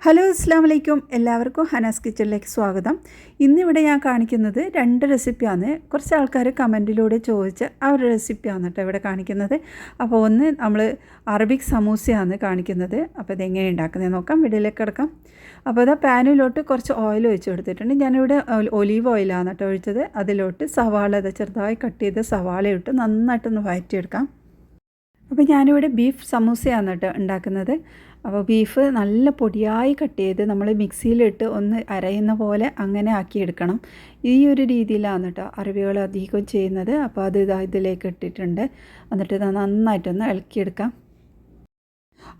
Hello അസ്സാം വലൈക്കും, എല്ലാവർക്കും ഹനാസ് കിച്ചണിലേക്ക് സ്വാഗതം. ഇന്നിവിടെ ഞാൻ കാണിക്കുന്നത് 2 റെസിപ്പിയാണ്. കുറച്ച് ആൾക്കാർ കമൻറ്റിലൂടെ ചോദിച്ച ആ ഒരു റെസിപ്പിയാണ് കേട്ടോ ഇവിടെ കാണിക്കുന്നത്. അപ്പോൾ ഒന്ന് നമ്മൾ അറബിക് സമൂസയാണ് കാണിക്കുന്നത്. അപ്പോൾ ഇതെങ്ങനെ ഉണ്ടാക്കുന്നത് നോക്കാം, വീഡിയോയിലേക്ക് കിടക്കാം. അപ്പോൾ ഇതാ പാനിലോട്ട് കുറച്ച് ഓയിൽ ഒഴിച്ച് കൊടുത്തിട്ടുണ്ട്. ഞാനിവിടെ ഒലീവ് ഓയിലാണ് കേട്ടോ ഒഴിച്ചത്. അതിലോട്ട് സവാള ചെറുതായി കട്ട് ചെയ്ത സവാള ഇട്ട് നന്നായിട്ടൊന്ന് വഴറ്റിയെടുക്കാം. അപ്പോൾ ഞാനിവിടെ ബീഫ് സമൂസയാണ് കേട്ടോ ഉണ്ടാക്കുന്നത്. അപ്പോൾ ബീഫ് നല്ല പൊടിയായി കട്ട് ചെയ്ത് നമ്മൾ മിക്സിയിലിട്ട് ഒന്ന് അരയുന്ന പോലെ അങ്ങനെ ആക്കിയെടുക്കണം. ഈ ഒരു രീതിയിലാണ് കേട്ടോ അറബികൾ അധികം ചെയ്യുന്നത്. അപ്പോൾ അത് ഇതിലേക്ക് ഇട്ടിട്ടുണ്ട്. എന്നിട്ട് ഇത് നന്നായിട്ടൊന്ന് ഇളക്കിയെടുക്കാം.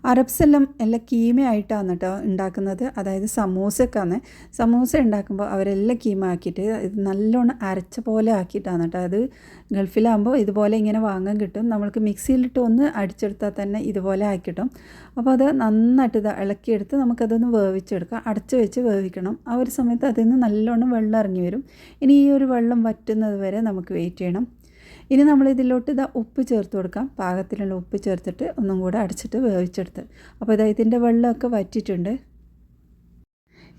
അറബ്സെല്ലാം എല്ലാം കീമയായിട്ടാണ് കേട്ടോ ഉണ്ടാക്കുന്നത്. അതായത് സമൂസക്കാണ്. സമൂസ ഉണ്ടാക്കുമ്പോൾ അവരെല്ലാം കീമ ആക്കിയിട്ട് ഇത് നല്ലോണം അരച്ച പോലെ ആക്കിയിട്ടാണ് കേട്ടോ. അത് ഗൾഫിലാകുമ്പോൾ ഇതുപോലെ ഇങ്ങനെ വാങ്ങാൻ കിട്ടും. നമ്മൾക്ക് മിക്സിയിലിട്ട് ഒന്ന് അടിച്ചെടുത്താൽ തന്നെ ഇതുപോലെ ആക്കി കിട്ടും. അപ്പോൾ അത് നന്നായിട്ട് ഇത് ഇളക്കിയെടുത്ത് നമുക്കതൊന്ന് വേവിച്ചെടുക്കാം. അടച്ച് വെച്ച് വേവിക്കണം. ആ ഒരു സമയത്ത് അതിൽ നിന്ന് നല്ലോണം വെള്ളം ഇറങ്ങി വരും. ഇനി ഈ ഒരു വെള്ളം വറ്റുന്നത് വരെ നമുക്ക് വെയിറ്റ് ചെയ്യണം. ഇനി നമ്മൾ ഇതിലോട്ട് ഉപ്പ് ചേർത്ത് കൊടുക്കാം. പാകത്തിലുള്ള ഉപ്പ് ചേർത്തിട്ട് ഒന്നും കൂടെ അടച്ചിട്ട് വേവിച്ചെടുത്ത്. അപ്പോൾ ഇതിൻ്റെ വെള്ളമൊക്കെ വറ്റിയിട്ടുണ്ട്.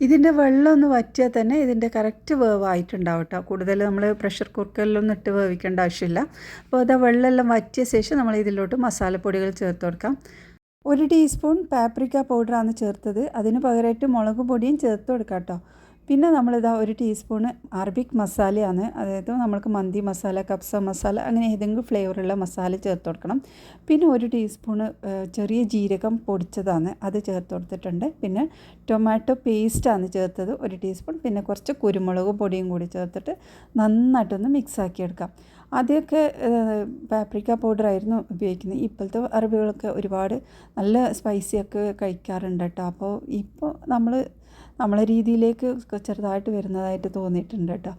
ഇതിൻ്റെ വെള്ളം ഒന്ന് വറ്റിയാൽ തന്നെ ഇതിൻ്റെ കറക്റ്റ് വേവായിട്ടുണ്ടാവും കേട്ടോ. കൂടുതൽ നമ്മൾ പ്രഷർ കുക്കറിലൊന്നും ഇട്ട് വേവിക്കേണ്ട ആവശ്യമില്ല. അപ്പോൾ വെള്ളമെല്ലാം വറ്റിയ ശേഷം നമ്മൾ ഇതിലോട്ട് മസാലപ്പൊടികൾ ചേർത്ത് കൊടുക്കാം. 1 ടീസ്പൂൺ പാപ്രിക്ക പൗഡറാണ് ചേർത്തത്. അതിന് പകരമായിട്ട് മുളക് പൊടിയും ചേർത്ത് കൊടുക്കാം കേട്ടോ. പിന്നെ നമ്മളിതാ 1 ടീസ്പൂണ് അറബിക് മസാലയാണ്. അതായത് നമ്മൾക്ക് മന്തി മസാല, കബ്സ മസാല, അങ്ങനെ ഏതെങ്കിലും ഫ്ലേവറുള്ള മസാല ചേർത്ത് കൊടുക്കണം. പിന്നെ 1 ടീസ്പൂണ് ചെറിയ ജീരകം പൊടിച്ചതാണ്, അത് ചേർത്ത് കൊടുത്തിട്ടുണ്ട്. പിന്നെ ടൊമാറ്റോ പേസ്റ്റാണ് ചേർത്തത് 1 ടീസ്പൂൺ. പിന്നെ കുറച്ച് കുരുമുളക് പൊടിയും കൂടി ചേർത്തിട്ട് നന്നായിട്ടൊന്ന് മിക്സ് ആക്കിയെടുക്കാം. ആദ്യമൊക്കെ പാപ്രിക്ക പൗഡറായിരുന്നു ഉപയോഗിക്കുന്നത്. ഇപ്പോഴത്തെ അറബികളൊക്കെ ഒരുപാട് നല്ല സ്പൈസിയൊക്കെ കഴിക്കാറുണ്ട് കേട്ടോ. അപ്പോൾ ഇപ്പോൾ നമ്മളെ രീതിയിലേക്ക് ചെറുതായിട്ട് വരുന്നതായിട്ട് തോന്നിയിട്ടുണ്ട് കേട്ടോ.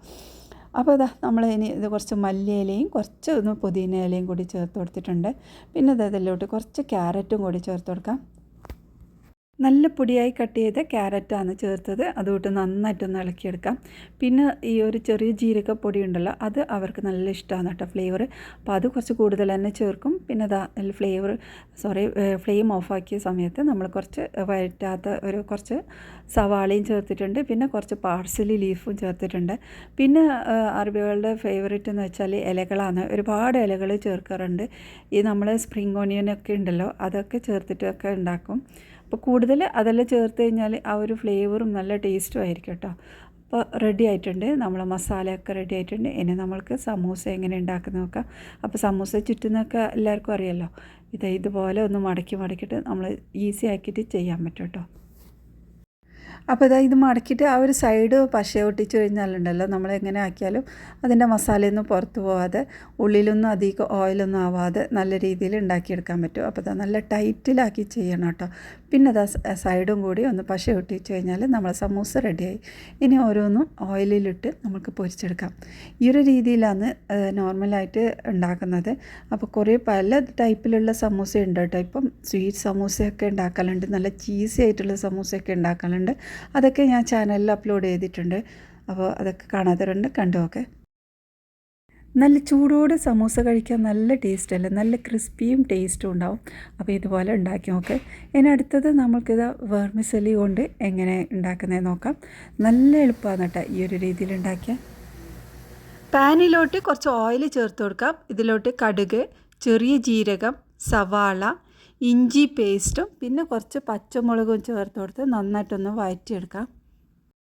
അപ്പോൾ നമ്മൾ ഇനി ഇത് കുറച്ച് മല്ലിയിലയും കുറച്ച് പുതിന ഇലയും കൂടി ചേർത്ത് കൊടുത്തിട്ടുണ്ട്. പിന്നെ ഇതിലോട്ട് കുറച്ച് ക്യാരറ്റും കൂടി ചേർത്ത് കൊടുക്കാം. നല്ല പൊടിയായി കട്ട് ചെയ്ത ക്യാരറ്റാണ് ചേർത്തത്. അതുകൊണ്ട് നന്നായിട്ടൊന്ന് ഇളക്കിയെടുക്കാം. പിന്നെ ഈ ഒരു ചെറിയ ജീരകപ്പൊടി ഉണ്ടല്ലോ, അത് അവർക്ക് നല്ല ഇഷ്ടമാണ് കേട്ടോ ഫ്ലേവർ. അപ്പോൾ അത് കുറച്ച് കൂടുതൽ തന്നെ ചേർക്കും. പിന്നെ ഫ്ലെയിം ഓഫാക്കിയ സമയത്ത് നമ്മൾ കുറച്ച് വഴറ്റാത്ത കുറച്ച് സവാളയും ചേർത്തിട്ടുണ്ട്. പിന്നെ കുറച്ച് പാർസലി ലീഫും ചേർത്തിട്ടുണ്ട്. പിന്നെ അറബികളുടെ ഫേവറേറ്റ് എന്ന് വെച്ചാൽ ഇലകളാണ്. ഒരുപാട് ഇലകൾ ചേർക്കാറുണ്ട്. ഈ നമ്മൾ സ്പ്രിംഗ് ഓണിയനൊക്കെ ഉണ്ടല്ലോ, അതൊക്കെ ചേർത്തിട്ടൊക്കെ ഉണ്ടാക്കും. അപ്പോൾ കൂടുതൽ അതെല്ലാം ചേർത്ത് കഴിഞ്ഞാൽ ആ ഒരു ഫ്ലേവറും നല്ല ടേസ്റ്റും ആയിരിക്കും കേട്ടോ. അപ്പോൾ റെഡി ആയിട്ടുണ്ട്, നമ്മളെ മസാലയൊക്കെ റെഡി ആയിട്ടുണ്ട്. ഇനി നമ്മൾക്ക് സമൂസ എങ്ങനെ ഉണ്ടാക്കുന്ന നോക്കാം. അപ്പോൾ സമൂസ ചുറ്റുന്നൊക്കെ എല്ലാവർക്കും അറിയാമല്ലോ. ഇതുപോലെ ഒന്ന് മടക്കിയിട്ട് നമ്മൾ ഈസി ആക്കിയിട്ട് ചെയ്യാൻ പറ്റും കേട്ടോ. അപ്പോൾ ഇത് മടക്കിയിട്ട് ആ ഒരു സൈഡ് പശ ഒട്ടിച്ച് കഴിഞ്ഞാലുണ്ടല്ലോ, നമ്മളെങ്ങനെ ആക്കിയാലും അതിൻ്റെ മസാലയൊന്നും പുറത്ത് പോവാതെ ഉള്ളിലൊന്നും അധികം ഓയിലൊന്നും ആവാതെ നല്ല രീതിയിൽ ഉണ്ടാക്കിയെടുക്കാൻ പറ്റും. അപ്പോൾ നല്ല ടൈറ്റിലാക്കി ചെയ്യണം കേട്ടോ. പിന്നെ സൈഡും കൂടി ഒന്ന് പശ ഒട്ടിച്ച് കഴിഞ്ഞാൽ നമ്മളെ സമൂസ റെഡിയായി. ഇനി ഓരോന്നും ഓയിലിലിട്ട് നമുക്ക് പൊരിച്ചെടുക്കാം. ഈ ഒരു രീതിയിലാണ് നോർമലായിട്ട് ഉണ്ടാക്കുന്നത്. അപ്പോൾ കുറേ പല ടൈപ്പിലുള്ള സമൂസ ഉണ്ട് കേട്ടോ. ഇപ്പം സ്വീറ്റ് സമൂസയൊക്കെ ഉണ്ടാക്കലുണ്ട്, നല്ല ചീസി ആയിട്ടുള്ള സമൂസയൊക്കെ ഉണ്ടാക്കലുണ്ട്. അതൊക്കെ ഞാൻ ചാനലിൽ അപ്ലോഡ് ചെയ്തിട്ടുണ്ട്. അപ്പോൾ അതൊക്കെ കാണാത്തവരുണ്ട്, കണ്ടുമൊക്കെ. നല്ല ചൂടോടെ സമൂസ കഴിക്കാൻ നല്ല ടേസ്റ്റ് അല്ലേ, നല്ല ക്രിസ്പിയും ടേസ്റ്റും ഉണ്ടാവും. അപ്പോൾ ഇതുപോലെ ഉണ്ടാക്കി നോക്ക്. ഇനി അടുത്തത് നമ്മൾക്കിത് വെർമിസെല്ലി കൊണ്ട് എങ്ങനെ ഉണ്ടാക്കുന്നത് നോക്കാം. നല്ല എളുപ്പമാണ് കേട്ടോ ഈ ഒരു രീതിയിൽ ഉണ്ടാക്കിയാൽ. പാനിലോട്ട് കുറച്ച് ഓയിൽ ചേർത്ത് കൊടുക്കാം. ഇതിലോട്ട് കടുക്, ചെറിയ ജീരകം, സവാള, ഇഞ്ചി പേസ്റ്റും പിന്നെ കുറച്ച് പച്ചമുളകും ചേർത്ത് കൊടുത്ത് നന്നായിട്ടൊന്ന് വഴറ്റിയെടുക്കാം.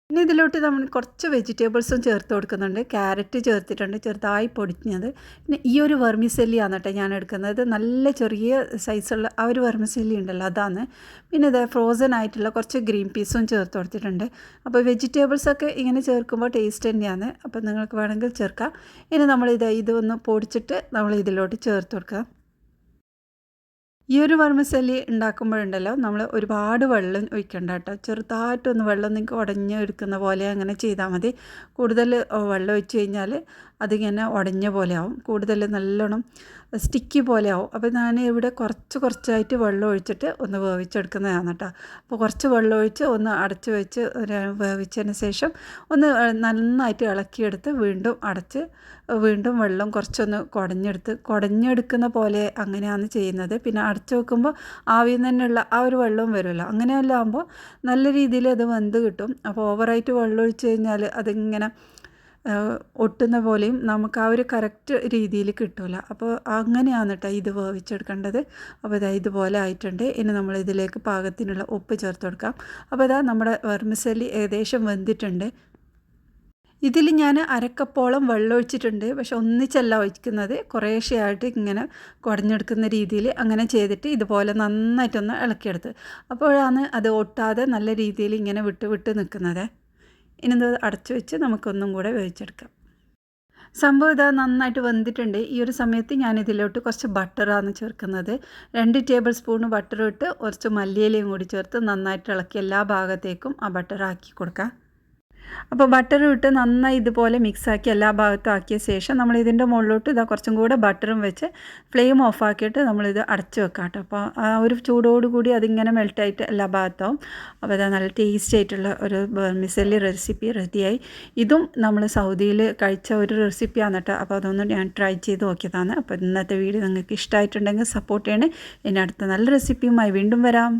പിന്നെ ഇതിലോട്ട് നമ്മൾ കുറച്ച് വെജിറ്റബിൾസും ചേർത്ത് കൊടുക്കുന്നുണ്ട്. ക്യാരറ്റ് ചേർത്തിട്ടുണ്ട്, ചെറുതായി പൊടിഞ്ഞത്. പിന്നെ ഈ ഒരു വെർമിസെല്ലിയാണ് കേട്ടോ ഞാൻ എടുക്കുന്നത്. നല്ല ചെറിയ സൈസുള്ള ആ ഒരു വെർമിസെല്ലി ഉണ്ടല്ലോ, അതാണ്. പിന്നെ ഫ്രോസൺ ആയിട്ടുള്ള കുറച്ച് ഗ്രീൻ പീസും ചേർത്ത് കൊടുത്തിട്ടുണ്ട്. അപ്പോൾ വെജിറ്റബിൾസൊക്കെ ഇങ്ങനെ ചേർക്കുമ്പോൾ ടേസ്റ്റ് തന്നെയാണ്. അപ്പോൾ നിങ്ങൾക്ക് വേണമെങ്കിൽ ചേർക്കാം. ഇനി നമ്മൾ ഇതൊന്ന് പൊടിച്ചിട്ട് നമ്മൾ ഇതിലോട്ട് ചേർത്ത് കൊടുക്കാം. ഈ ഒരു വെർമിസെല്ലി ഉണ്ടാക്കുമ്പോഴുണ്ടല്ലോ, നമ്മൾ ഒരുപാട് വെള്ളം ഒഴിക്കണ്ട കേട്ടോ. ചെറുതായിട്ടൊന്ന് വെള്ളം നിങ്ങൾക്ക് ഉടഞ്ഞ് എടുക്കുന്ന പോലെ അങ്ങനെ ചെയ്താൽ മതി. കൂടുതൽ വെള്ളം ഒഴിച്ച് കഴിഞ്ഞാൽ അതിങ്ങനെ ഉടഞ്ഞ പോലെ ആവും, കൂടുതൽ നല്ലോണം സ്റ്റിക്കി പോലെ ആവും. അപ്പോൾ ഞാൻ ഇവിടെ കുറച്ചായിട്ട് വെള്ളം ഒഴിച്ചിട്ട് ഒന്ന് വേവിച്ചെടുക്കുന്നതാണ് കേട്ടോ. അപ്പോൾ കുറച്ച് വെള്ളം ഒഴിച്ച് ഒന്ന് അടച്ച് വെച്ച് വേവിച്ചതിന് ശേഷം ഒന്ന് നന്നായിട്ട് ഇളക്കിയെടുത്ത് വീണ്ടും അടച്ച് വീണ്ടും വെള്ളം കുറച്ചൊന്ന് കുടഞ്ഞെടുക്കുന്ന പോലെ അങ്ങനെയാണ് ചെയ്യുന്നത്. പിന്നെ അടച്ച് വെക്കുമ്പോൾ ആവിയിൽ നിന്ന് തന്നെയുള്ള ആ ഒരു വെള്ളവും വരുമല്ലോ, അങ്ങനെയെല്ലാം ആകുമ്പോൾ നല്ല രീതിയിൽ അത് വെന്ത് കിട്ടും. അപ്പോൾ ഓവറായിട്ട് വെള്ളം ഒഴിച്ച് കഴിഞ്ഞാൽ അതിങ്ങനെ ഒട്ടുന്ന പോലെയും നമുക്ക് ആ ഒരു കറക്റ്റ് രീതിയിൽ കിട്ടില്ല. അപ്പോൾ അങ്ങനെയാണ് കേട്ടോ ഇത് വേവിച്ചെടുക്കേണ്ടത്. അപ്പോൾ ഇതാ ഇതുപോലെ ആയിട്ടുണ്ട്. ഇനി നമ്മൾ ഇതിലേക്ക് പാകത്തിനുള്ള ഉപ്പ് ചേർത്ത് കൊടുക്കാം. അപ്പോൾ ഇതാ നമ്മുടെ വെർമിസെല്ലി ഏകദേശം വെന്തിട്ടുണ്ട്. ഇതിൽ ഞാൻ അരക്കപ്പോളം വെള്ളം ഒഴിച്ചിട്ടുണ്ട്, പക്ഷെ ഒന്നിച്ചല്ല ഒഴിക്കുന്നത്, കുറേശ്ശെയായിട്ട് ഇങ്ങനെ കുടഞ്ഞെടുക്കുന്ന രീതിയിൽ അങ്ങനെ ചെയ്തിട്ട് ഇതുപോലെ നന്നായിട്ടൊന്ന് ഇളക്കിയെടുത്ത്. അപ്പോഴാണ് അത് ഒട്ടാതെ നല്ല രീതിയിൽ ഇങ്ങനെ വിട്ട് നിൽക്കുന്നത്. ഇനി ഇത് അടച്ചു വെച്ച് നമുക്കൊന്നും കൂടെ വേവിച്ചെടുക്കാം. സംഭവം ഇതാ നന്നായിട്ട് വെന്തിട്ടുണ്ട്. ഈ ഒരു സമയത്ത് ഞാൻ ഇതിലോട്ട് കുറച്ച് ബട്ടറാണ് ചേർക്കുന്നത്. 2 ടേബിൾ സ്പൂൺ ബട്ടർ ഇട്ട് കുറച്ച് മല്ലിയിലയും കൂടി ചേർത്ത് നന്നായിട്ട് ഇളക്കി എല്ലാ ഭാഗത്തേക്കും ആ ബട്ടർ ആക്കി കൊടുക്കാം. അപ്പോൾ ബട്ടർ ഇട്ട് നന്നായി ഇതുപോലെ മിക്സാക്കി എല്ലാ ഭാഗത്തും ആക്കിയ ശേഷം നമ്മൾ ഇതിൻ്റെ മുകളിലോട്ട് ഇതാ കുറച്ചും കൂടെ ബട്ടറും വെച്ച് ഫ്ലെയിം ഓഫാക്കിയിട്ട് നമ്മളിത് അടച്ച് വെക്കാം കേട്ടോ. അപ്പോൾ ആ ഒരു ചൂടോടുകൂടി അതിങ്ങനെ മെൽട്ടായിട്ട് എല്ലാ ഭാഗത്താവും. അപ്പോൾ ഇതാ നല്ല ടേസ്റ്റി ആയിട്ടുള്ള ഒരു വെർമിസെല്ലി റെസിപ്പി റെഡിയായി. ഇതും നമ്മൾ സൗദിയിൽ കഴിച്ച ഒരു റെസിപ്പിയാണ് കേട്ടോ. അപ്പോൾ അതൊന്ന് ഞാൻ ട്രൈ ചെയ്ത് നോക്കിയതാണ്. അപ്പോൾ ഇന്നത്തെ വീഡിയോ നിങ്ങൾക്ക് ഇഷ്ടമായിട്ടുണ്ടെങ്കിൽ സപ്പോർട്ട് ചെയ്യണേ. ഇനി അടുത്ത നല്ല റെസിപ്പിയുമായി വീണ്ടും വരാം.